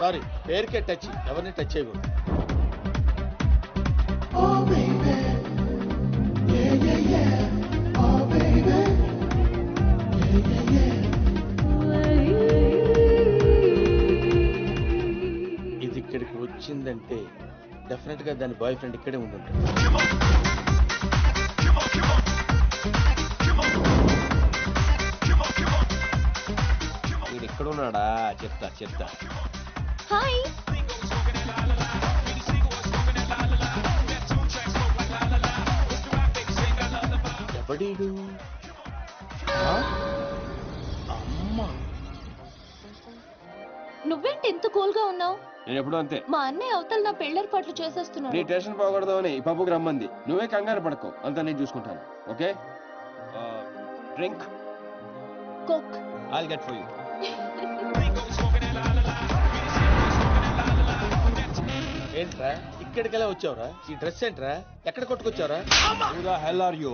Sorry, పేరుకే touch, ఎవరిని touch చేయకూడదు. ఇది ఇక్కడికి వచ్చిందంటే డెఫినెట్ గా దాని బాయ్ ఫ్రెండ్ ఇక్కడే ఉండుంటాడు. నేను ఎక్కడ ఉన్నాడా చెప్తా చెప్తా. హాయ్, ఎవడీడు? అమ్మా, నువ్వేంటి ఎంత కూల్ గా ఉన్నావు? నేను ఎప్పుడు అంతే. మా అన్నయ్య అవతల నా పెళ్ళేర్పాట్లు చేసేస్తున్నాడు. నీ టెన్షన్ పోకూడదని ఈ పప్పుకి రమ్మంది. నువ్వే కంగారు పడుకో, అంతా నేను చూసుకుంటాను. Okay, drink coke. I'll get for you. ఏంట్రా ఇక్కడికెలా వచ్చావురా? ఈ డ్రెస్ ఏంట్రా? ఎక్కడ కొట్టుకొచ్చావురా? Hell are you?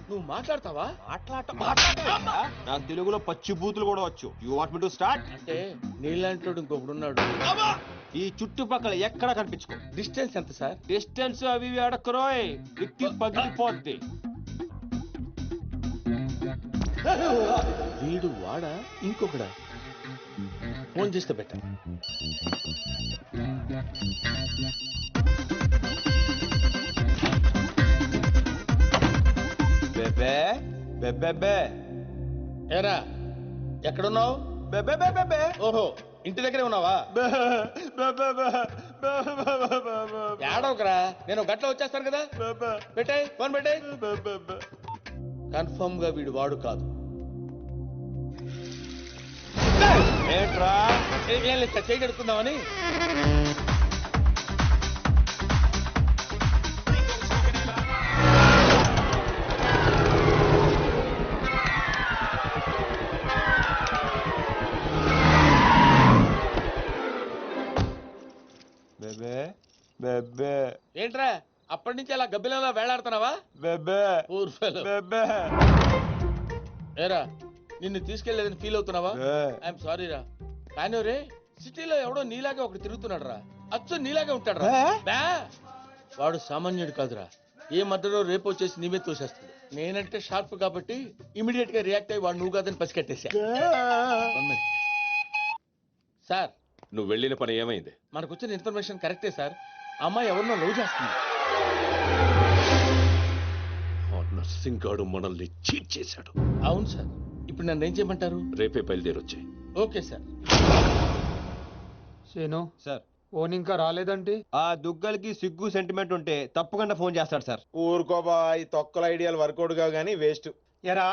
నువ్వు మాట్లాడతావా? నాకు తెలుగులో పచ్చి బూతులు కూడా వచ్చు. You want me to start? అంటే నీలాంటి ఇంకొకడున్నాడు. ఈ చుట్టుపక్కల ఎక్కడ కనిపించుకో. డిస్టెన్స్ ఎంత సార్? డిస్టెన్స్ అవి ఇవి అడక్కరోయ్, విక్కి పగిలిపోద్ది. వీడు వాడా ఇంకొకడా? ఫోన్ చేస్తే బెటర్. బెబే బెబెబే. ఏరా ఎక్కడున్నావు? బెబే బెబెబే. ఓహో, ఇంటి దగ్గరే ఉన్నావా? ఏడవకరా, నేను గట్ల వచ్చేస్తాను కదా. పెట్టాయి ఫోన్, పెట్టాయి. కన్ఫర్మ్ గా వీడు వాడు కాదు. ఏంట్రా? ఏం లేదు సార్, చేయి కడుక్కుందామని. బెబే బెబే. ఏంట్రా అప్పటి నుంచి అలా గబ్బిలలో వేలాడుతున్నావా? బెబే బెబే. ఏరా నిన్ను తీసుకెళ్లేదని ఫీల్ అవుతున్నావా? ఐఎమ్ సారీ రా, కానీ రే సిటీలో ఎవడో నీలాగే ఒకటి తిరుగుతున్నాడు రా. అచ్చు నీలాగే ఉంటాడు రా. బా, వాడు సామాన్యుడు కాదురా. ఏ మధ్యలో రేపు వచ్చేసి నీ మీద తోసేస్తాడు. నేనంటే షార్ప్ కాబట్టి ఇమీడియట్ గా రియాక్ట్ అయ్యి వాడు నువ్వు కాదని పసికట్టేశా. సార్, నువ్వు వెళ్ళిన పని ఏమైంది? మనకు వచ్చిన ఇన్ఫర్మేషన్ కరెక్టే సార్. అమ్మాయి ఎవరినో లవ్ చేస్తుంది. నర్సింగ్ గాడు మనల్ని చీట్ చేశాడు. అవును సార్. ఇప్పుడు నన్ను ఏం చేయమంటారు? రేపే బయలుదేరొచ్చాయి. Okay sir. Shenu sir, phone ఇంకా రాలేదంటే? ఆ దుగ్గలకి సిగ్గు సెంటిమెంట్ ఉంటే తప్పకుండా ఫోన్ చేస్తాడు సార్. ఊరుకోబా, ఈ తొక్కల ఐడియాలు వర్కౌట్ గా గానీ వేస్ట్. ఎరా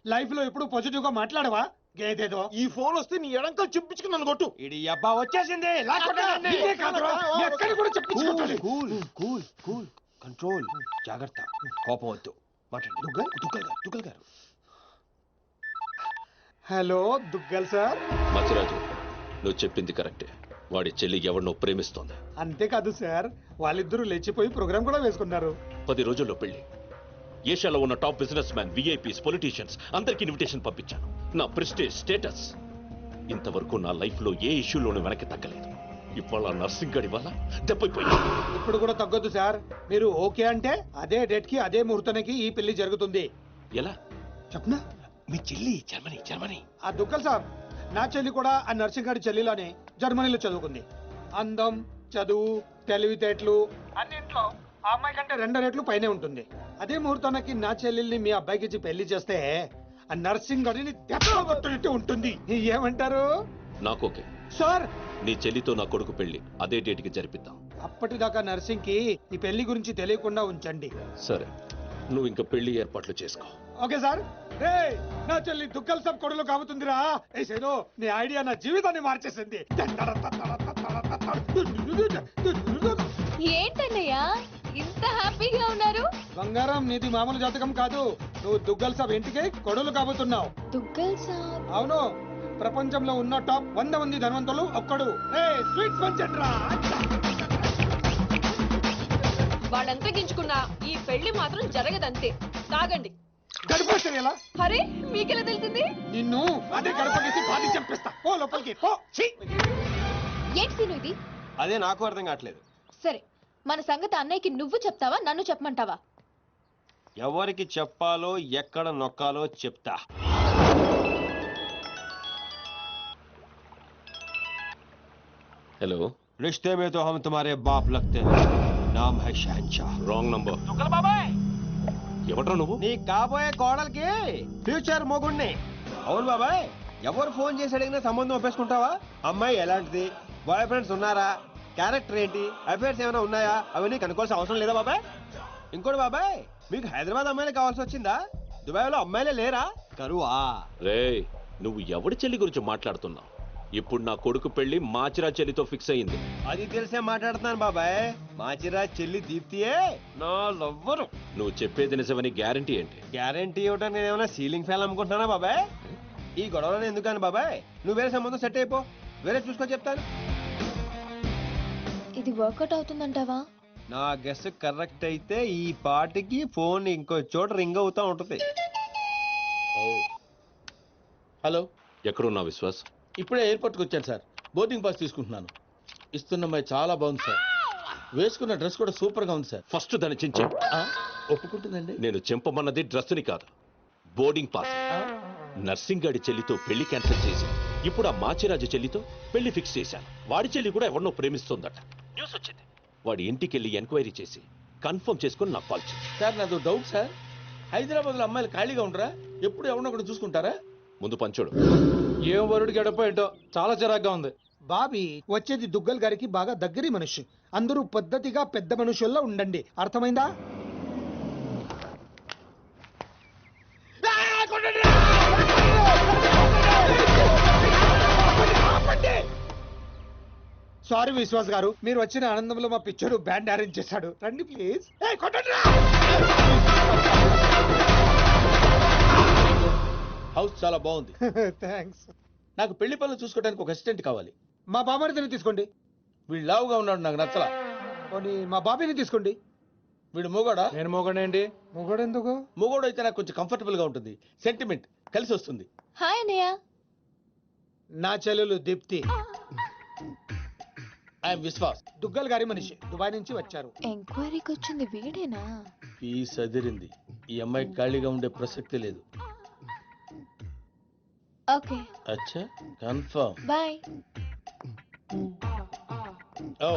లైఫ్ లో ఎప్పుడు పాజిటివ్ గా మాట్లాడవా? గేదేదో ఈ ఫోన్ వస్తే నీ ఎడంకలు చెప్పించుకుని నన్ను కొట్టు. ఇది అబ్బా వచ్చేసింది. కూల్ కూల్ కూల్, కంట్రోల్, జాగ్రత్త, కోపం వద్దు. మాట్లాడండి. దుగ్గల్ గారు. Hello Duggal sir. మచిరాజు, నువ్వు చెప్పింది కరెక్టే. వాడి చెల్లి ఎవరినో ప్రేమిస్తోంది. అంతేకాదు సార్, వాళ్ళిద్దరూ లేచిపోయి ప్రోగ్రామ్ కూడా వేసుకున్నారు. 10 రోజుల్లో పెళ్లి. ఏషియాలో ఉన్న top business man, VIPs, politicians అందరికి ఇన్విటేషన్ పంపించాను. నా ప్రెస్టేజ్, స్టేటస్ ఇంతవరకు నా లైఫ్ లో ఏ ఇష్యూలోనూ వెనక్కి తగ్గలేదు. ఇవాళ నర్సింగ్ గడి వల్ల దెబ్బైపోయింది. ఇప్పుడు కూడా తగ్గొద్దు సార్. మీరు ఓకే అంటే అదే డేట్ కి అదే ముహూర్తానికి ఈ పెళ్లి జరుగుతుంది. ఎలా చెప్పనా? మీ చెల్లి జర్మనీ. ఆ దుగ్గల్ సార్, నా చెల్లి కూడా ఆ నర్సింగ్ గారి చెల్లిలోనే జర్మనీలో చదువుకుంది. అందం, చదువు, తెలివితేటలు అన్నింట్లో ఆ అమ్మాయి కంటే 2 రెట్లు పైనే ఉంటుంది. అదే ముహూర్తానికి నా చెల్లెల్ని మీ అబ్బాయికి ఇచ్చి పెళ్లి చేస్తే ఆ నర్సింగ్ గారిని దెబ్బట్టు ఉంటుంది. ఏమంటారు? నాకోకే సార్. నీ చెల్లితో నా కొడుకు పెళ్లి అదే డేట్ కి జరిపిద్దాం. అప్పటిదాకా నర్సింగ్ కి ఈ పెళ్లి గురించి తెలియకుండా ఉంచండి. సరే, నువ్వు ఇంకా పెళ్లి ఏర్పాట్లు చేసుకో. Okay sir. రే, నా చెల్లి దుగ్గల్ సబ్ కొడులో కాబోతుందిరా. ఏసేదో నీ ఐడియా నా జీవితాన్ని మార్చేసింది. ఏంటన్నయ్యా ఇంత హ్యాపీగా ఉన్నారు? బంగారం, నీది మామూలు జాతకం కాదు. నువ్వు దుగ్గల్ సాబ్ ఇంటికి కొడులు కాబోతున్నావు. దుగ్గల్ సాబ్? అవును, ప్రపంచంలో ఉన్న టాప్ 100 మంది ధనవంతులు ఒక్కడు. స్వీట్స్ పంచండ్రా. వాడంతా గించుకున్నా ఈ పెళ్లి మాత్రం జరగదంతే. తాగండి. గడిపోతుంది ఎలా? అరే, మీకెలా తెలిసింది? నిన్ను అదే గడపకేసి బాధి చంపిస్తా. పో లోపలికి పో. ఏంటి సీను ఇది? అదే నాకు అర్థం కావట్లేదు. సరే, మన సంగతి అన్నయ్యకి నువ్వు చెప్తావా, నన్ను చెప్పమంటావా? ఎవరికి చెప్పాలో ఎక్కడ నొక్కాలో చెప్తా. హలో, रिश्ते में तो हम तुम्हारे बाप लगते हैं. नाम है शहंशाह. Wrong number. ఎవట్రా నువ్వు? నీ కాబోయే కోడలికి ఫ్యూచర్ మొగుణ్ణి. అవును బాబాయ్, ఎవరు ఫోన్ చేసి అడిగినా సంబంధం ఒప్పేసుకుంటావా? అమ్మాయి ఎలాంటిది, బాయ్ ఫ్రెండ్స్ ఉన్నారా, క్యారెక్టర్ ఏంటి, అఫైర్స్ ఏమైనా ఉన్నాయా, అవన్నీ కనుక్కోవాల్సిన అవసరం లేదా బాబాయ్? ఇంకోటి బాబాయ్, మీకు హైదరాబాద్ అమ్మాయిలే కావాల్సి వచ్చిందా? దుబాయ్ లో అమ్మాయిలే లేరా? కరువా? రేయ్, నువ్వు ఎవడి చెల్లి గురించి మాట్లాడుతున్నావు? ఇప్పుడు నా కొడుకు పెళ్లి మాచిరా చెల్లితో ఫిక్స్ అయింది. అది తెలిసే మాట్లాడుతున్నాను బాబాయ్. మాచిరా చెల్లి దీప్తియే నా లవ్వరు. నువ్వు చెప్పేది నిజమని గ్యారంటీ ఏంటి? గ్యారంటీ ఇవ్వడానికి నేను ఏమైనా సీలింగ్ ఫ్యాన్ అమ్ముకుంటున్నానా బాబాయ్? ఈ గొడవలను ఎందుకని బాబాయ్, నువ్వు వేరే సంబంధం సెట్ అయిపో, వేరే చూసుకో చెప్తాను. ఇది వర్కౌట్ అవుతుందంటావా? నా గెస్ కరెక్ట్ అయితే ఈ పాటికి ఫోన్ ఇంకో చోట రింగ్ అవుతా ఉంటది. హలో, ఎక్కడున్నా విశ్వాస్? ఇప్పుడే ఎయిర్పోర్ట్కి వచ్చాను సార్. బోర్డింగ్ పాస్ తీసుకుంటున్నాను. ఇస్తున్న అమ్మాయి చాలా బాగుంది సార్. వేసుకున్న డ్రెస్ కూడా సూపర్ గా ఉంది సార్. ఫస్ట్ దాన్ని చించే. ఒప్పుకుంటుందండి. నేను చెంపమన్నది డ్రెస్ని కాదు, బోర్డింగ్ పాస్. నర్సింగ్ గాడి చెల్లితో పెళ్లి క్యాన్సిల్ చేసి ఇప్పుడు ఆ మాచిరాజు చెల్లితో పెళ్లి ఫిక్స్ చేశాను. వాడి చెల్లి కూడా ఎవరినో ప్రేమిస్తుందట. న్యూస్ వచ్చింది. వాడి ఇంటికి వెళ్ళి ఎంక్వైరీ చేసి కన్ఫర్మ్ చేసుకుని నాకు కాల్ చేసి. సార్ నాదో డౌట్ సార్. హైదరాబాద్ లో అమ్మాయిలు ఖాళీగా ఉండరా? ఎప్పుడు ఎవరినో ఒకటి చూసుకుంటారా? ముందు పంచోడు. ఏం వరుడికి గడప ఏంటో చాలా చిరాగ్గా ఉంది. బాబీ, వచ్చేది దుగ్గల్ గారికి బాగా దగ్గరి మనిషి. అందరూ పద్ధతిగా పెద్ద మనుషుల్లో ఉండండి, అర్థమైందా? సారీ విశ్వాస్ గారు, మీరు వచ్చిన ఆనందంలో మా పిక్చర్ బ్యాండ్ అరేంజ్ చేశాడు. రండి ప్లీజ్. హౌస్ చాలా బాగుంది. థ్యాంక్స్. నాకు పెళ్లి పనులు చూసుకోవడానికి ఒక అసిస్టెంట్ కావాలి. మా బాబారిని తీసుకోండి. వీడు లావుగా ఉన్నాడు, నాకు నచ్చలా. పోనీ మా బాబీని తీసుకోండి. వీడు మూగోడా? నేను మోగండి. మొగడు ఎందుకు? మూగోడు అయితే నాకు కొంచెం కంఫర్టబుల్ గా ఉంటుంది. సెంటిమెంట్ కలిసి వస్తుంది. హాయ్ అన్నయ్య. నా చెల్లెలు దీప్తి. ఐఎమ్ విశ్వాస్. దుగ్గల్ గారి మనిషి, దుబాయ్ నుంచి వచ్చారు. ఎంక్వైరీకి వచ్చింది వీడేనా? పీస్ అదిరింది. ఈ అమ్మాయి ఖాళీగా ఉండే ప్రసక్తి లేదు. ఓకే, అచ్చా, కన్ఫర్మ్. బాయ్. ఓ,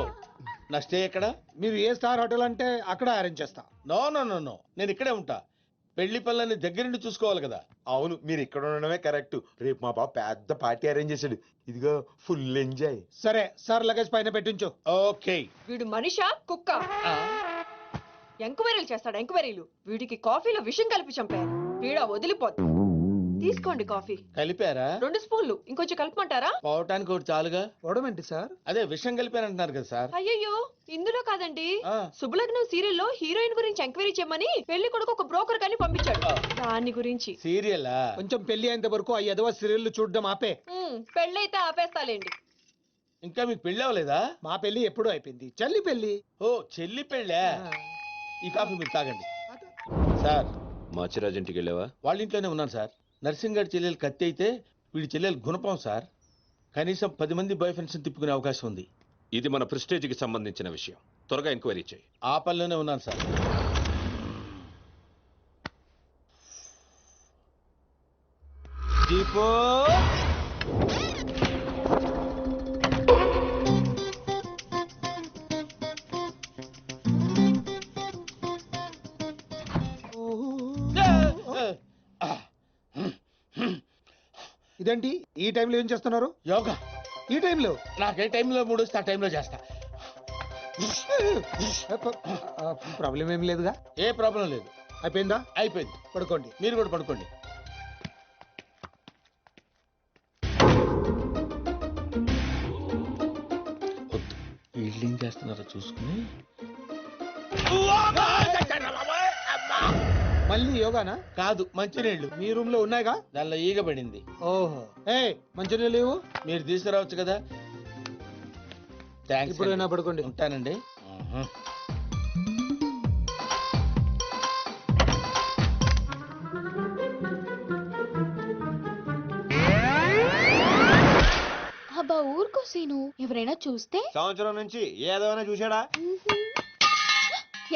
నా స్టే ఎక్కడ? మీరు ఏ స్టార్ హోటల్ అంటే అక్కడ అరేంజ్ చేస్తా. నో నో నో నో, నేను ఇక్కడే ఉంటా. పెళ్లి పనులని దగ్గరుండి చూసుకోవాలి కదా. అవును, మీరు ఇక్కడ ఉండడమే కరెక్ట్. రేపు మా బాబు పెద్ద పార్టీ అరేంజ్ చేశాడు. ఇదిగో ఫుల్ ఎంజాయ్. సరే సార్, లగేజ్ పైన పెట్టించు. ఓకే. వీడు మనిషా కుక్క? ఎంక్వైరీలు చేస్తాడు, ఎంక్వైరీలు. వీడికి కాఫీలో విషం కలిపి చంపారు. పీడ వదిలిపోద్ది. తీసుకోండి కాఫీ. కలిపారా? 2 స్పూన్లు. ఇంకొంచెం కలపమంటారా? పోవటానికి ఒకటి చాలుగా. పోవడం ఏంటి సార్? అదే విషయం కలిపారంటున్నారు కదా సార్. అయ్యయ్యో, ఇందులో కాదండి. ఆ. శుభలగ్నం సీరియల్లో హీరోయిన్ గురించి ఎంక్వైరీ చేయమని పెళ్లి కొడుకు ఒక బ్రోకర్ కానీ పంపించాడు. దాని గురించి. సీరియలా? కొంచెం పెళ్లి అయ్యేంత వరకు ఆ ఎదవ సీరియల్ చూడడం ఆపే. పెళ్ళైతే ఆపేస్తాలేండి. ఇంకా మీకు పెళ్లి అవ్వలేదా? మా పెళ్లి ఎప్పుడూ అయిపోయింది. చెల్లి పెళ్లి. ఓ, చెల్లి పెళ్ళా? ఈ కాఫీ మీరు తాగండి. సార్, మాచిరాజు ఇంటికి వెళ్ళావా? వాళ్ళ ఇంట్లోనే ఉన్నాను సార్. నర్సింగ్ గారి చెల్లెలు కత్తి అయితే వీడి చెల్లెలు గుణపం సార్. కనీసం 10 మంది బాయ్ ఫ్రెండ్స్ తిప్పుకునే అవకాశం ఉంది. ఇది మన ప్రెస్టేజ్కి సంబంధించిన విషయం. త్వరగా ఎంక్వైరీ చేయి. ఆ పనిలోనే ఉన్నాను సార్. దీపో, ఇదేంటి ఈ టైంలో ఏం చేస్తున్నారు? యోగా. ఈ టైంలో? నాకు ఏ టైంలో మూడు వస్తే ఆ టైంలో చేస్తా. ప్రాబ్లం ఏం లేదుగా? ఏ ప్రాబ్లం లేదు. అయిపోయిందా? అయిపోయింది. పడుకోండి. మీరు కూడా పడుకోండి. వద్దు, వీళ్ళు ఏం చేస్తున్నారో చూసుకుని. మళ్ళీ యోగానా? కాదు, మంచినీళ్ళు. మీ రూమ్ లో ఉన్నాయిగా? దానిలో ఈగ పడింది. ఓహో, ఏ మంచినీళ్ళు లేవు? మీరు తీసుకురావచ్చు కదా. థ్యాంక్స్. ఇప్పుడైనా పడుకోండి. ఉంటానండి. అబ్బా ఊరుకో సీను ఎవరైనా చూస్తే సంవత్సరం నుంచి ఏదైనా చూసాడా?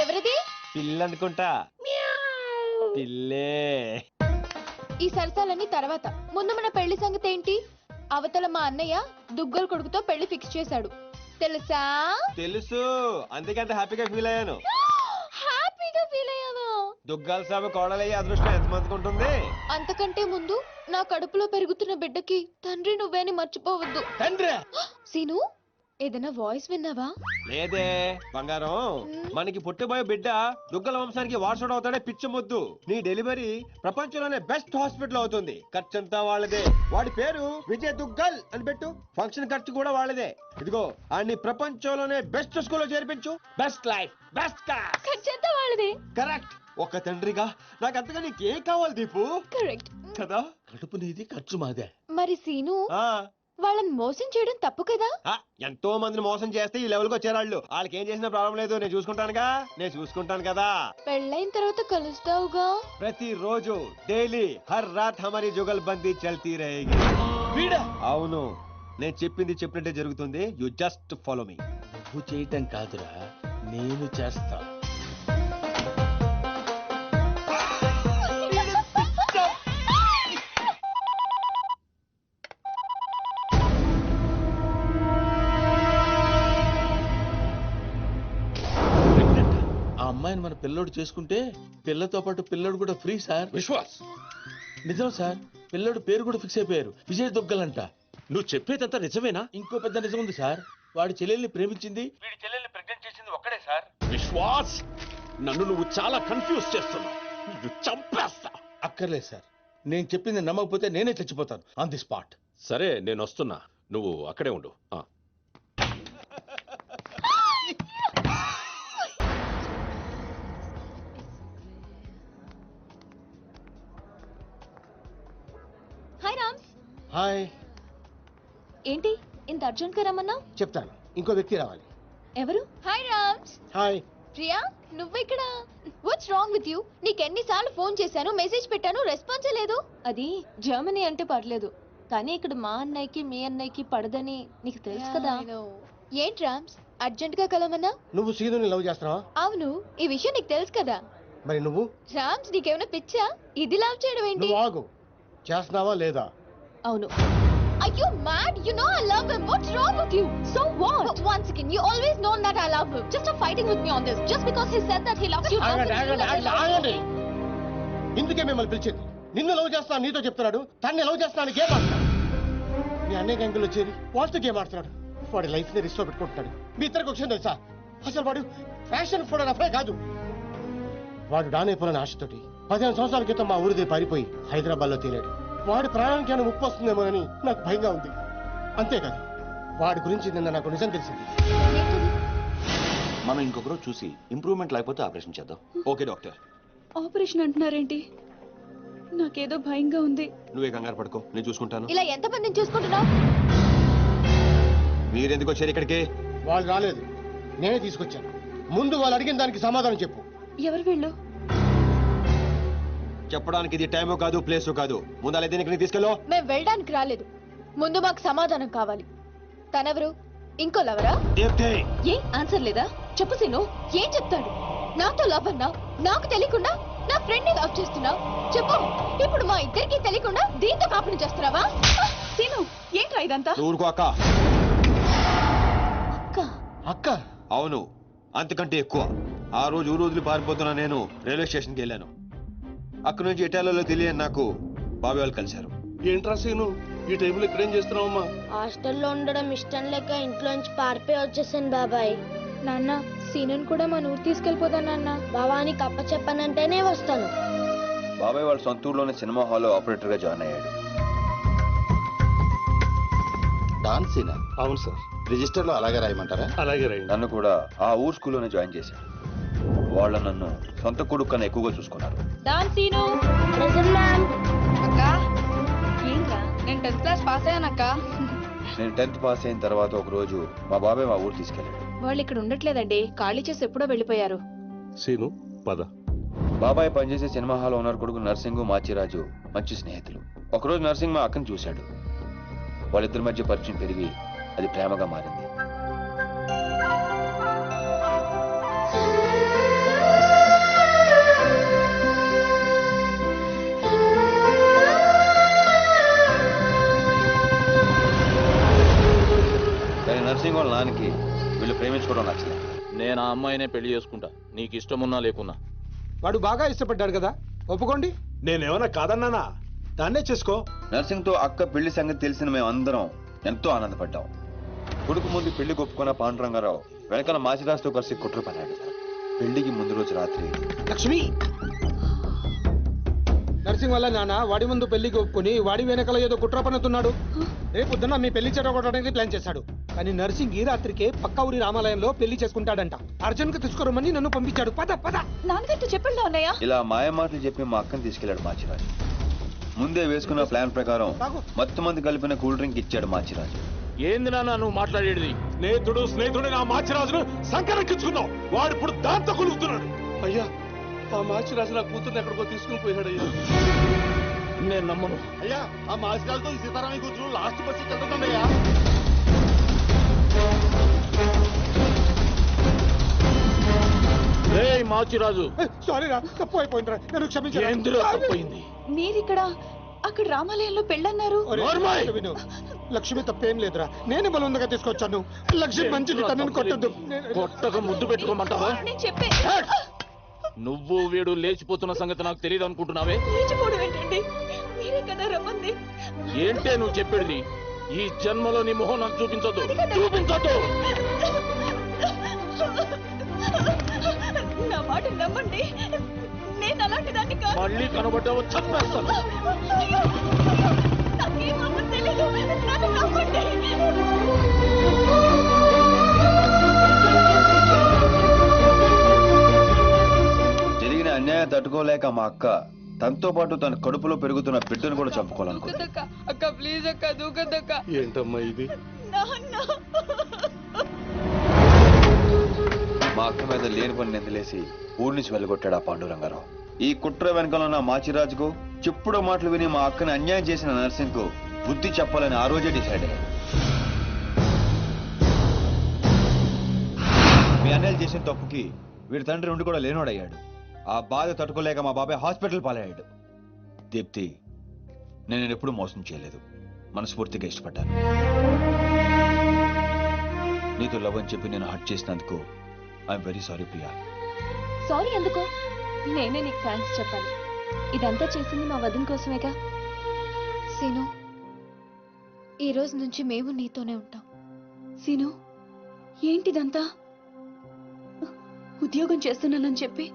ఎవరిది? పిల్లి అనుకుంటా. పిల్లే. ఈ సరసాలన్నీ తర్వాత. ముందు మన పెళ్లి సంగతి ఏంటి? అవతల మా అన్నయ్య దుగ్గల కొడుకుతో పెళ్లి ఫిక్స్ చేశాడు తెలుసా? తెలుసు, అందుకే అంత హ్యాపీగా ఫీల్ అయ్యాను. హ్యాపీగా ఫీల్ అయ్యావా? దుగ్గాల సాబు కోడలయ్యే అదృష్టం ఎంతమందికి ఉంటుంది? అంతకంటే ముందు నా కడుపులో పెరుగుతున్న బిడ్డకి తండ్రి నువ్వేని మర్చిపోవద్దు. తండ్రి సీను ఏదైనా వాయిస్ విన్నావా? లేదే బంగారం, మనకి పుట్టబోయే బిడ్డ దుగ్గల వంశానికి వారసుడు అవుతాడే పిచ్చమొద్దు. నీ డెలివరీ ప్రపంచంలోనే బెస్ట్ హాస్పిటల్ అవుతుంది. ఖర్చంతా వాళ్ళదే. వాడి పేరు విజయ్ దుగ్గల్ అని పెట్టు. ఫంక్షన్ ఖర్చు కూడా వాళ్ళదే. ఇదిగో అన్ని ప్రపంచంలోనే బెస్ట్ స్కూల్లో చేర్పించు. Best life best class. ఖర్చంతా వాళ్ళదే. కరెక్ట్. ఒక తండ్రిగా నాకు అంతగా నీకేం కావాలి దీపు? కరెక్ట్ కదా. కడుపు నీది ఖర్చు మాదే. మరి సీను ఆ వాళ్ళని మోసం చేయడం తప్పు కదా? ఎంతో మందిని మోసం చేస్తే ఈ లెవెల్కి వచ్చారాళ్ళు. వాళ్ళకి ఏం చేసిన ప్రాబ్లం లేదు. నేను చూసుకుంటాను కదా. పెళ్ళైన తర్వాత కలుస్తావుగా? ప్రతిరోజు డైలీ హర్ రాత్ హమారీ జుగల్బందీ చల్తీ రహేగి. వీడా? అవును, నేను చెప్పింది చెప్పినట్టే జరుగుతుంది. You just follow me. నువ్వు చేయటం కాదురా, నేను చేస్తా. ఆ అమ్మాయిని మన పిల్లోడు చేసుకుంటే పిల్లతో పాటు పిల్లోడు కూడా ఫ్రీ సార్. విశ్వాస్, నిజం సార్, పిల్లోడు పేరు కూడా ఫిక్స్ అయిపోయారు. విజయ్ దుగ్గలంట. నువ్వు చెప్పేదంతా నిజమేనా? ఇంకో పెద్ద నిజం ఉంది సార్. వాడి చెల్లెల్ని ప్రేమించింది, వీడి చెల్లెల్ని ప్రెగ్నెంట్ చేసింది ఒక్కడే సార్. విశ్వాస్, నన్ను నువ్వు చాలా కన్ఫ్యూజ్ చేస్తున్నావు. నువ్వు చంపేస్తా. అక్కర్లేదు సార్, నేను చెప్పింది నమ్మకపోతే నేనే చచ్చిపోతాను ఆన్ ది స్పాట్. సరే, నేను వస్తున్నా. నువ్వు అక్కడే ఉండు. హాయ్ రామ్స్. హాయ్. ఏంటి ఇంత అర్జెంట్ గా రమ్మన్నా? చెప్తాను, ఇంకో వ్యక్తి రావాలి. ఎవరు? హాయ్ రామ్స్. హాయ్. ప్రియా నువ్వు ఇక్కడ? What's wrong with you? నీకెన్నిసార్లు ఫోన్ చేశాను, మెసేజ్ పెట్టాను, రెస్పాన్స్ లేదు. అది జర్మనీ అంటే పర్లేదు, కానీ ఇక్కడ మా అన్నయ్యకి మీ అన్నయ్యకి పడదని నీకు తెలుసు కదా. ఏంటి రామ్స్ అర్జెంట్ గా కలవమన్నా? నువ్వు సీనుని లవ్ చేస్తున్నావా? అవును, ఈ విషయం నీకు తెలుసు కదా. మరి నువ్వు? రామ్స్ నీకేమైనా పిచ్చా? ఇది లవ్ చేయడం ఏంటి? నువ్వు ఆగు. చేస్తున్నావా లేదా? అవును. Are you mad? You know I love him. What's wrong with you? So what? But once again, you always known that I love him. Just stop fighting with me on this. Just because he said that he loves you doesn't mean that he loves you. ఇందుకే మిమ్మల్ని పిలిచింది. నిన్ను love చేస్తాను నీతో చెప్తున్నాడు, తన్ని love చేస్తాను game ఆడుతున్నాడు. మీ అన్నయ్య గంగులు చేరి వాళ్ళతో గేమ్ ఆడుతున్నాడు. వాడి లైఫ్ ని రిస్క్ లో పెట్టుకుంటున్నాడు. మీ ఇద్దరికి వచ్చింది తెలుసా? అసలు వాడు ఫ్యాషన్ ఫోటోగ్రాఫరే కాదు. వాడు డాన్ అయిపోయిన ఆశతోటి 15 సంవత్సరాల క్రితం మా ఊరిదే పారిపోయి హైదరాబాద్ లో తేలాడు. వాడి ప్రాణానికి ఏమైనా ముప్పు వస్తుందేమోనని నాకు భయంగా ఉంది. అంతేకాదు, వాడి గురించి నిన్న నాకు నిజం తెలిసింది. మనం ఇంకొకరు చూసి ఇంప్రూవ్మెంట్ లేకపోతే ఆపరేషన్ చేద్దాం. Okay doctor. ఆపరేషన్ అంటున్నారేంటి? నాకేదో భయంగా ఉంది. నువ్వే కంగారు పడుకో, నేను చూసుకుంటాను. ఇలా ఎంతమందిని చూసుకుంటున్నావు? మీరెందుకు వచ్చారు ఇక్కడికి? వాళ్ళు రాలేదు, నేనే తీసుకొచ్చాను. ముందు వాళ్ళు అడిగిన దానికి సమాధానం చెప్పు. ఎవరు వీళ్ళు? చెప్పడానికి ఇది టైమో కాదు, ప్లేసో కాదు. ముందు అలా దీనికి తీసుకెళ్ళో. మేము వెళ్ళడానికి రాలేదు, ముందు మాకు సమాధానం కావాలి. తనెవరు? ఇంకో లవరా? ఏ ఆన్సర్ లేదా? చెప్పు సీను, ఏం చెప్తాడు? నాతో లవ్ అన్నా, నాకు తెలియకుండా నా ఫ్రెండ్ ని లవ్ చేస్తున్నావు. చెప్పు, ఇప్పుడు మా ఇద్దరికి తెలియకుండా దీంతో కాపుని చేస్తున్నావా? సీను, ఏంట్రా ఇదంతా? ఊరుకో అక్క. అక్క? అక్క? అవును, అంతకంటే ఎక్కువ. ఆ రోజు ఊరు పారిపోతున్నా నేను రైల్వే స్టేషన్కి వెళ్ళాను. అక్కడ నుంచి ఇటాలియాలో తెలియని నాకు బాబాయ్ వాళ్ళు కలిశారు. ఏంట్రా సీను, ఈ టైంలో ఇక్కడేం చేస్తున్నావమ్మా? హాస్టల్లో ఉండడం ఇష్టం లేక ఇంట్లోంచి పారిపోయి వచ్చేసాను బాబాయ్. నాన్న, సీనుని కూడా మన ఊరు తీసుకెళ్ళిపోదా నాన్న? బాబానికి అప్ప చెప్పానంటేనే వస్తాను. బాబాయ్ వాళ్ళ సొంత ఊర్లోనే సినిమా హాల్లో ఆపరేటర్ గా జాయిన్ అయ్యాడు. డాన్స్ సీనా? అవును సార్. రిజిస్టర్ లో అలాగే రాయమంటారా? అలాగే రాయండి. నన్ను కూడా ఆ ఊరు స్కూల్లోనే జాయిన్ చేశాడు. వాళ్ళు నన్ను సొంత కొడుకు కన్నా ఎక్కువగా చూసుకున్నారు. Dance scene. Present ma'am. అక్క ఏంట్రా? నేను 10th క్లాస్ పాస్ అయ్యానక్క. నేను 10th పాస్ అయిన తర్వాత ఒక రోజు మా బాబాయ్ మా ఊరు తీసుకెళ్ళాడు. వాళ్ళు ఇక్కడ ఉండట్లేదండి, ఖాళీ చేసి ఎప్పుడో వెళ్ళిపోయారు. సీను పద. బాబాయ్ పనిచేసే సినిమా హాల్ ఓనర్ కొడుకు నర్సింగ్, మాచిరాజు మంచి స్నేహితులు. ఒకరోజు నర్సింగ్ మా అక్కను చూశాడు. వాళ్ళిద్దరి మధ్య పరిచయం పెరిగి అది ప్రేమగా మారింది. కానీ నర్సింగ్ వాళ్ళ నాన్నకి వీళ్ళు ప్రేమించుకోవడం నచ్చలేదు. నేను ఆ అమ్మాయినే పెళ్లి చేసుకుంటా, నీకు ఇష్టం ఉన్నా లేకున్నా. వాడు బాగా ఇష్టపడ్డాడు కదా, ఒప్పుకోండి. నేనేమన్నా కాదన్నానా? దాన్నే చేసుకో. నర్సింగ్ తో అక్క పెళ్లి సంగతి తెలిసిన మేము అందరం ఎంతో ఆనందపడ్డాం. కొడుకు ముందు పెళ్లి ఒప్పుకున్న పాండురంగారావు వెనకాల మాచిరాజుతో కలిసి కుట్ర పన్నాడు. పెళ్లికి ముందు రోజు రాత్రి లక్ష్మి, నర్సింగ్ వల్ల నాన్న వాడి ముందు పెళ్లికి ఒప్పుకొని వాడి వెనకాల ఏదో కుట్ర పన్నుతున్నాడు. రేపొద్దున మీ పెళ్లి చెడగొట్టడానికి ప్లాన్ చేశాడు. కానీ నర్సింగ్ ఈ రాత్రికే పక్క ఊరి రామాలయంలో పెళ్లి చేసుకుంటాడంట. అర్జున్ కి తీసుకురమ్మని నన్ను పంపించాడు. పద పద. నాన్నగారితో చెప్పండి అన్నయ్య. ఇలా మాయమాటలు చెప్పి మా అక్కని తీసుకెళ్లాడు మాచిరాజు. ముందే వేసుకున్న ప్లాన్ ప్రకారం మొత్తం మంది కలిపిన కూల్ డ్రింక్ ఇచ్చాడు మాచిరాజు. ఏంది నాన్న నువ్వు మాట్లాడేది? స్నేహితుడు నా మాచిరాజును సంకరెక్కించుకున్నావు. వాడు ఇప్పుడు దాంతో కొలుగుతున్నాడు. అయ్యా, ఆ మాచిరాజు నా కూతుర్ని ఎక్కడికో తీసుకుని పోయాడు అయ్యా. నేను నమ్మను. అయ్యా, ఆ మాచిరాజుతో ఈ సీతారామయ్య కూతురు లాస్ట్ బస్ వెళ్తుందయ్యా. మాచిరాజు, సారీ రా, తప్పు అయిపోయిందిరా, నన్ను క్షమించు. ఎందులో తప్పయింది? మీరిక్కడ అక్కడ రామాలయంలో పెళ్ళన్నారు. విను, లక్ష్మి తప్పేం లేదురా, నేనే బలవంతంగా తీసుకొచ్చాను. లక్ష్మి మంచిది, తనని కొట్టద్దు. కొట్టక ముద్దు పెట్టుకోమంటావా? నేను చెప్పే నువ్వు వీడు లేచిపోతున్న సంగతి నాకు తెలియదు అనుకుంటున్నావే? లేచిపోవడం ఏంటండి? మీరే కదా రమ్మంది. ఏంటే నువ్వు చెప్పేది? ఈ జన్మలో నీ మొహం నాకు చూపించొద్దు, చూపించొద్దు. నా మాట నమ్మండి, నేను అలాంటి దాన్ని కాదు. మళ్ళీ కనబడ్డావు చంపేస్తాను. నాకేమో తెలీదు, నన్ను నమ్మండి. జరిగిన అన్యాయం తట్టుకోలేక మా అక్క తనతో పాటు తన కడుపులో పెరుగుతున్న బిడ్డను కూడా చంపుకోవాలనుకుంది. అక్క ప్లీజ్ అక్క, దూకద్దక్క. ఏంటమ్మా ఇది? మా అక్క మీద లేని పని నిందలేసి ఊరి నుంచి వెళ్ళగొట్టాడు ఆ పాండురంగారావు. ఈ కుట్ర వెనకాల ఉన్న మాచిరాజుకు చెప్పుడు మాటలు విని మా అక్కని అన్యాయం చేసిన నర్సింగ్ కు బుద్ధి చెప్పాలని ఆ రోజే డిసైడ్ అయ్యాడు. మీ అన్నయ్యలు చేసిన తప్పుకి వీడి తండ్రి ఉండి కూడా లేనోడయ్యాడు. ఆ బాధ తట్టుకోలేక మా బాబాయ్ హాస్పిటల్ పాలయ్యాడు. దీప్తి, నేను ఎప్పుడు మోసం చేయలేదు, మనస్ఫూర్తిగా ఇష్టపడ్డాను. నీతో లవ్ అని చెప్పి నేను హర్ట్ చేసినందుకు I'm very sorry Priya. Sorry ఎందుకు? నేనే నీకు థ్యాంక్స్ చెప్పాలి. ఇదంతా చేసింది మా వదిన కోసమేగా. సీను, ఈ రోజు నుంచి మేము నీతోనే ఉంటాం. సీను, ఏంటిదంతా? ఉద్యోగం చేస్తున్నానని చెప్పి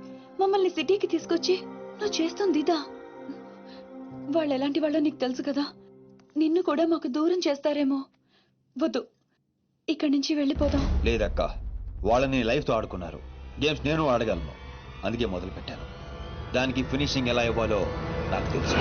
మమ్మల్ని సిటీకి తీసుకొచ్చి నువ్వు చేస్తుంది ఇదా? వాళ్ళు ఎలాంటి వాళ్ళో నీకు తెలుసు కదా. నిన్ను కూడా మాకు దూరం చేస్తారేమో. వద్దు, ఇక్కడి నుంచి వెళ్ళిపోదాం. లేదక్క, వాళ్ళని లైఫ్తో ఆడుకున్నారు. గేమ్స్ నేను ఆడగలను, అందుకే మొదలు పెట్టాను. దానికి ఫినిషింగ్ ఎలా ఇవ్వాలో నాకు తెలుసు.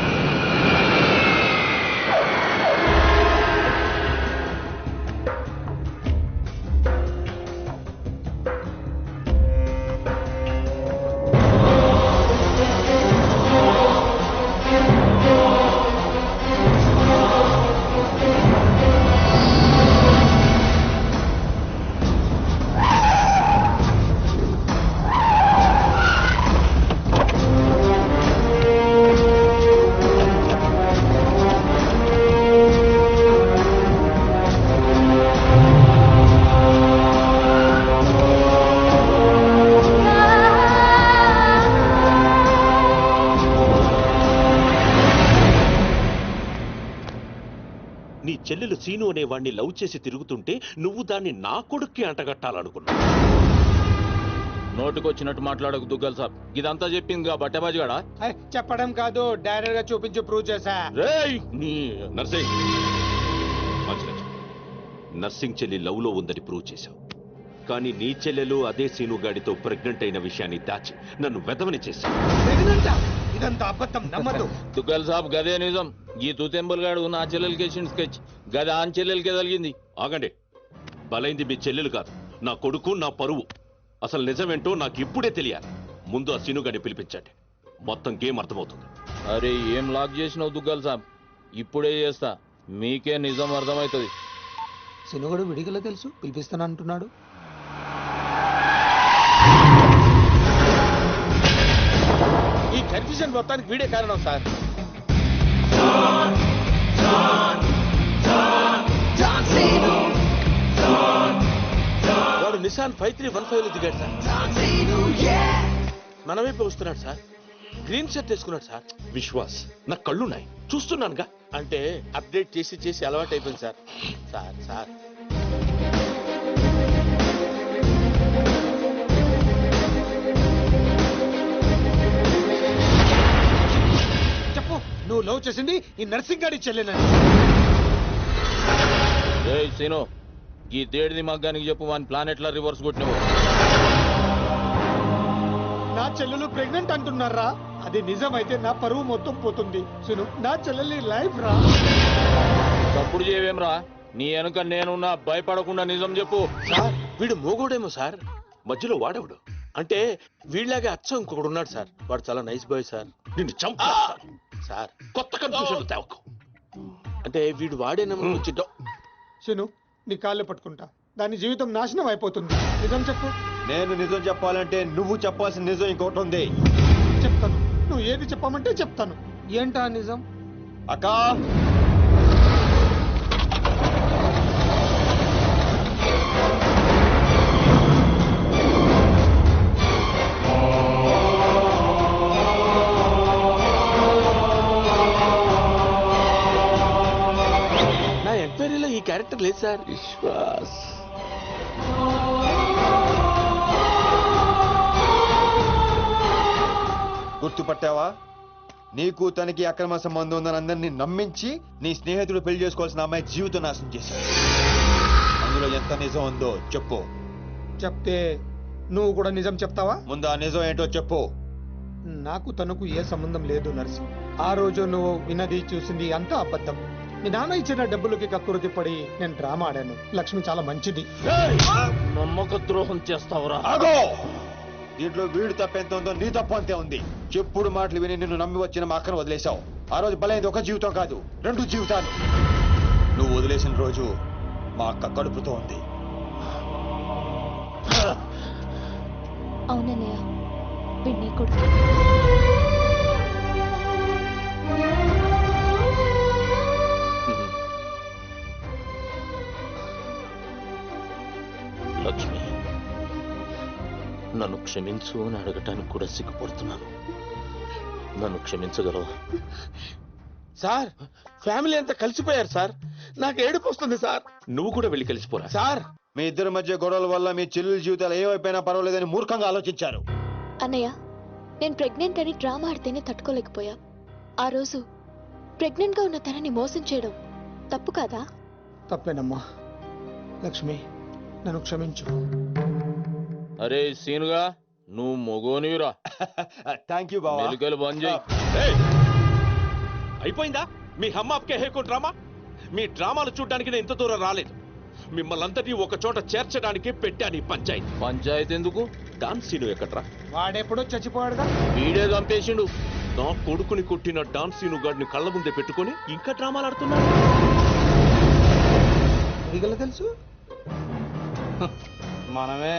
నీ చెల్లెలు సీను అనే వాడిని లవ్ చేసి తిరుగుతుంటే నువ్వు దాన్ని నా కొడుక్కి అంటగట్టాలనుకున్నా. నోటికొచ్చినట్టు మాట్లాడకు దుగ్గల్ సాబ్. ఇదంతా చెప్పింది బట్టబాజిగాడా? చెప్పడం కాదు, డైరెక్ట్ గా చూపించి ప్రూవ్ చేశా. నర్సింగ్, నర్సింగ్ చెల్లి లవ్ లో ఉందని ప్రూవ్ చేశావు. కానీ నీ చెల్లెలు అదే సీను గాడితో ప్రెగ్నెంట్ అయిన విషయాన్ని దాచి నన్ను వెదవని చేశావు. ఇదంతా అబద్ధం, నమ్మదు. దుగ్గల్ సాబ్, గదే నిజం. ఈ తూతెంబుల్ గాడు నా చెల్లెలకి వేసిన స్కెచ్ గదే ఆన్ చెల్లెలకే తగిలింది. ఆగండి, బలైంది మీ చెల్లెలు కాదు, నా కొడుకు, నా పరువు. అసలు నిజమేంటో నాకు ఇప్పుడే తెలియాలి. ముందు ఆ సీను గాడిని పిలిపించండి, మొత్తం గేమ్ అర్థమవుతుంది. అరే ఏం లాక్ చేసినావు దుగ్గల్ సాబ్? ఇప్పుడే చేస్తా, మీకే నిజం అర్థమవుతుంది. శనుగడు విడిగల తెలుసు పిలిపిస్తాను అంటున్నాడు. ఈ కన్ఫ్యూజన్ మొత్తానికి వీడే కారణం సార్. వాడు నిసాన్ 5315 లో దిగాడు సార్. మన వైపు వస్తున్నాడు సార్. గ్రీన్ షర్ట్ వేసుకున్నాడు సార్. విశ్వాస్, నా కళ్ళున్నాయి, చూస్తున్నానుగా. అంటే అప్డేట్ చేసి చేసి అలవాటు అయిపోయింది సార్. సార్ సార్ చెప్పు, నువ్వు లవ్ చేసింది ఈ నర్సింగ్ గాడి చెల్లెనని. ఏయ్ సీను, ఈ తేడిది మగ్గానికి చెప్పు వాని ప్లానెట్లా రివర్స్ కొట్టినవు. నా చెల్లెలు ప్రెగ్నెంట్ అంటున్నారా? అది నిజమైతే నా పరువు మొత్తం పోతుంది. సును, నా చెల్లెలి లైఫ్ రా. తప్పుడు చేయవేమ్రా? నీ వెనుక నేనున్నా, భయపడకుండా నిజం చెప్పు. సార్ వీడు మోగోడేమో సార్. మధ్యలో వాడెవడు? అంటే వీళ్ళలాగే అచ్చం ఇంకొకడు ఉన్నాడు సార్. వాడు చాలా నైస్ బాయ్ సార్. నిన్ను చంపా సార్ కొత్త కన్ఫ్యూజన్ తేవకు. అంటే వీడు వాడేనేమో వచ్చి సును, నీ కాళ్ళు పట్టుకుంటా. దాని జీవితం నాశనం అయిపోతుంది. నిజం చెప్పు. నేను నిజం చెప్పాలంటే నువ్వు చెప్పాల్సిన నిజం ఇంకోటి ఉంది. చెప్తాను, నువ్వు ఏది చెప్పమంటే చెప్తాను. ఏంటా నిజం? అక్కా, నా ఎంక్వైరీలో ఈ క్యారెక్టర్ లేదు సార్. విశ్వాస్ గుర్తుపట్టావా? నీకు తనకి అక్రమ సంబంధం ఉందని అందరినీ నమ్మించి నీ స్నేహితుడు పెళ్లి చేసుకోవాల్సిన అమ్మాయి జీవితం నాశనం చేశాడు. అందులో ఎంత నిజం ఉందో చెప్పు. చెప్తే నువ్వు కూడా నిజం చెప్తావా? ముందు ఆ నిజం ఏంటో చెప్పు. నాకు తనకు ఏ సంబంధం లేదు నర్సు. ఆ రోజు నువ్వు వినది చూసింది అంతా అబద్ధం. మీ నాన్న ఇచ్చిన డబ్బులకి కక్కురుతి పడి నేను డ్రామా ఆడాను. లక్ష్మి చాలా మంచిది. నమ్మక ద్రోహం చేస్తావురా? ఆగో! దీంట్లో వీడు తప్పెంత ఉందో నీ తప్పు అంతే ఉంది. చెప్పుడు మాటలు విని నిన్ను నమ్మి వచ్చిన మా అక్కను వదిలేశావు. ఆ రోజు బలైంది ఒక జీవితం కాదు, 2 జీవితాలు. నువ్వు వదిలేసిన రోజు మా అక్క కడుపుతో ఉంది. అవునన్నయ్య, వీణ్ణి కొడుకు. లక్ష్మి, నన్ను క్షమించు అని అడగటానికి కూడా సిగ్గుపడుతున్నాను. నన్ను క్షమించగలవా? సార్ ఫ్యామిలీ అంతా కలిసిపోయారు సార్. నాకు ఏడుపు వస్తుంది సార్. నువ్వు కూడా వెళ్ళి కలిసిపోరా. సార్ మీ ఇద్దరి మధ్య గొడవల వల్ల మీ చెల్లెల జీవితాలు ఏమైపోయినా పర్వాలేదని మూర్ఖంగా ఆలోచించారు. అన్నయ్య, నేను ప్రెగ్నెంట్ అని డ్రామా ఆడితేనే తట్టుకోలేకపోయా. ఆ రోజు ప్రెగ్నెంట్ గా ఉన్న తనని మోసం చేయడం తప్పు కాదా? తప్పేనమ్మా. లక్ష్మి, నన్ను క్షమించు. అరే సీనుగా, నువ్వు మొగోనివిరా. థ్యాంక్ యూ బావా. మెలికలు బంద్ చేయి. ఏయ్! అయిపోయిందా మీ హమ్మాప్కే హేకో డ్రామా? మీ డ్రామాలు చూడ్డానికి నేను ఇంత దూరం రాలేదు. మిమ్మల్ని అందరినీ ఒక చోట చేర్చడానికి పెట్టాను ఈ పంచాయతీ. పంచాయతీ ఎందుకు? డాన్ సీను ఎక్కడ్రా? వాడెప్పుడో చచ్చిపోయాడుగా. వీడే చంపేసిండు. నా కొడుకుని కొట్టిన డాన్ సీను గాడిని కళ్ళ ముందే పెట్టుకుని ఇంకా డ్రామాలు ఆడుతున్నాడు. అడిగల తెలుసు మనమే.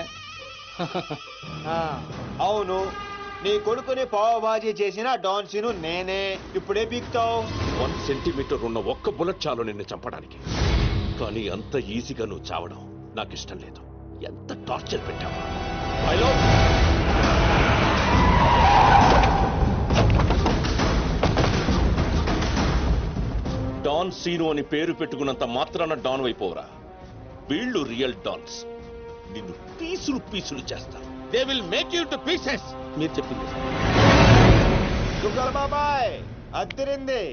అవును, నీ కొడుకుని పావబాజీ చేసిన డాన్ సీను నేనే. ఇప్పుడే పీక్తావు. 1 సెంటీమీటర్ ఉన్న ఒక్క బుల్లెట్ చాలు నిన్ను చంపడానికి. కానీ అంత ఈజీగా నువ్వు చావడం నాకు ఇష్టం లేదు. ఎంత టార్చర్ పెట్టావు. డాన్ సీను అని పేరు పెట్టుకున్నంత మాత్రాన డాన్ అయిపోవరా? వీళ్ళు రియల్ డాన్స్. నిన్ను పీసులు పీసులు చేస్తారు. They will make you to pieces. మీరు చెప్పింది దుగ్గల బాబాయ్, అద్దరింది.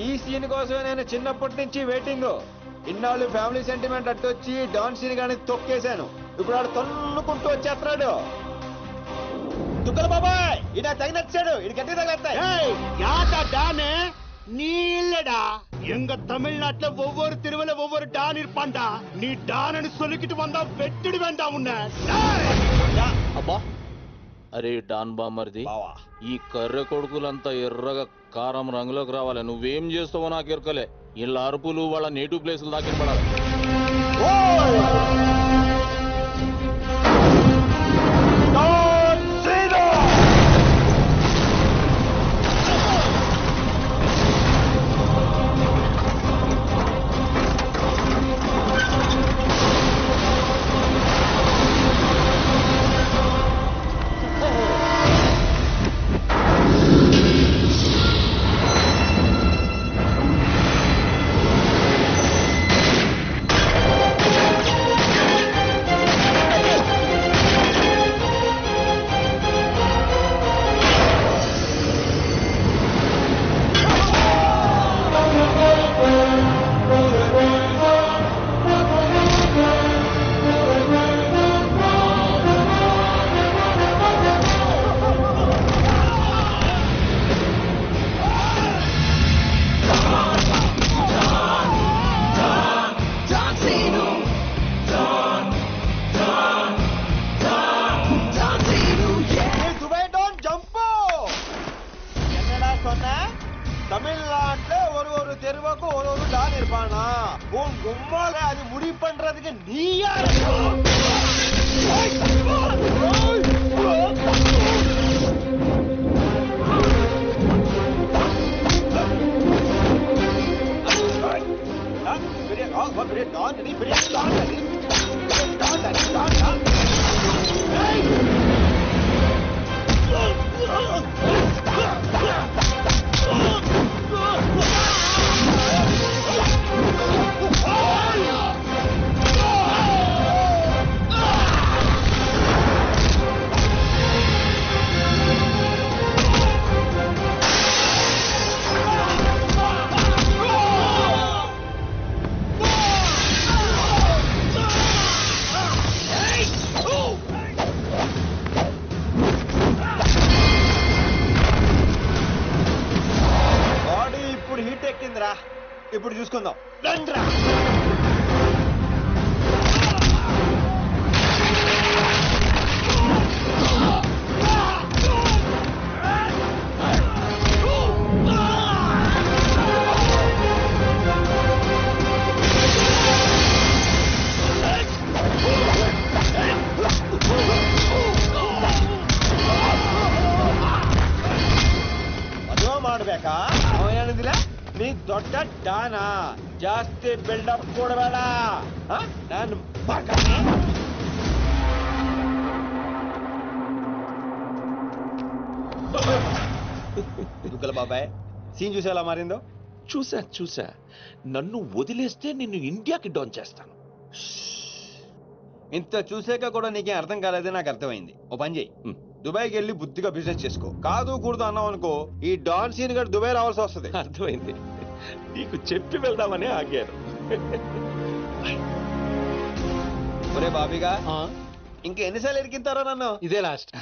ఈ సీన్ కోసమే నేను చిన్నప్పటి నుంచి వెయిటింగ్. ఇన్నాళ్ళు ఫ్యామిలీ సెంటిమెంట్ అట్టొచ్చి డాన్ సీన్ గాని తొక్కేశాను. ఇప్పుడు ఆడు తన్నుకుంటూ వచ్చేస్తున్నాడు. దుగ్గల బాబాయ్, ఇడా తగినచ్చాడు. ఇది గట్టి తగిలేస్తాయి. நீ இல்லடா, எங்க தமிழ்நாட்டுல ஒவ்வொரு திருவிழா ஒவ்வொரு டான் இருப்பான்டா. நீ டான்னு சொல்லிக்கிட்டு வந்தா வெட்டிடு வேண்டாம் உன்னை. అబ్బా, అరే డాన్ బామర్ది, ఈ కర్రె కొడుకులంతా ఎర్రగా కారం రంగులోకి రావాలి. నువ్వేం చేస్తావో నాకు ఎరకలే. ఇలా అరుపులు వాళ్ళ నేటివ్ ప్లేసులు దాకా పడాలి. தமிழ்நாட்டுல ஒரு தெருவுக்கு ஒரு டான் இருப்பானா உன் கும்மால அது முடி பண்றதுக்கு நீ யாரு பெரிய டான் நீ பெரிய டான் ఇప్పుడు చూసుకుందాం రండ్రా ಮದುವೆ ಮಾಡ್ಬೇಕಾ ಅವ ಹೇಳಿದಿಲ್ಲ ನೀ ದೊಡ್ಡ ಡಾನಾ ಜಾಸ್ತಿ ಬಿಲ್ಡಪ್ ಕೊಡಬೇಡ ನಾನು దుగ్గల బాబాయ్ సీన్ చూసి ఎలా మారిందో చూసా నన్ను వదిలేస్తే నిన్ను ఇండియాకి డౌన్ చేస్తాను. ఇంత చూసాక కూడా నీకేం అర్థం కాలేదని నాకు అర్థమైంది. ఓ పని చేయి, దుబాయ్కి వెళ్ళి బుద్ధిగా బిజినెస్ చేసుకో. కాదు కూడదు అన్నావు అనుకో ఈ డాన్ సీన్ గడు దుబాయ్ రావాల్సి వస్తుంది. అర్థమైంది, నీకు చెప్పి వెళ్దామని ఆగారు. ఒరే బాబీగా ఇంకా ఎన్నిసార్లు ఎరికింతారో నన్ను? ఇదే లాస్ట్.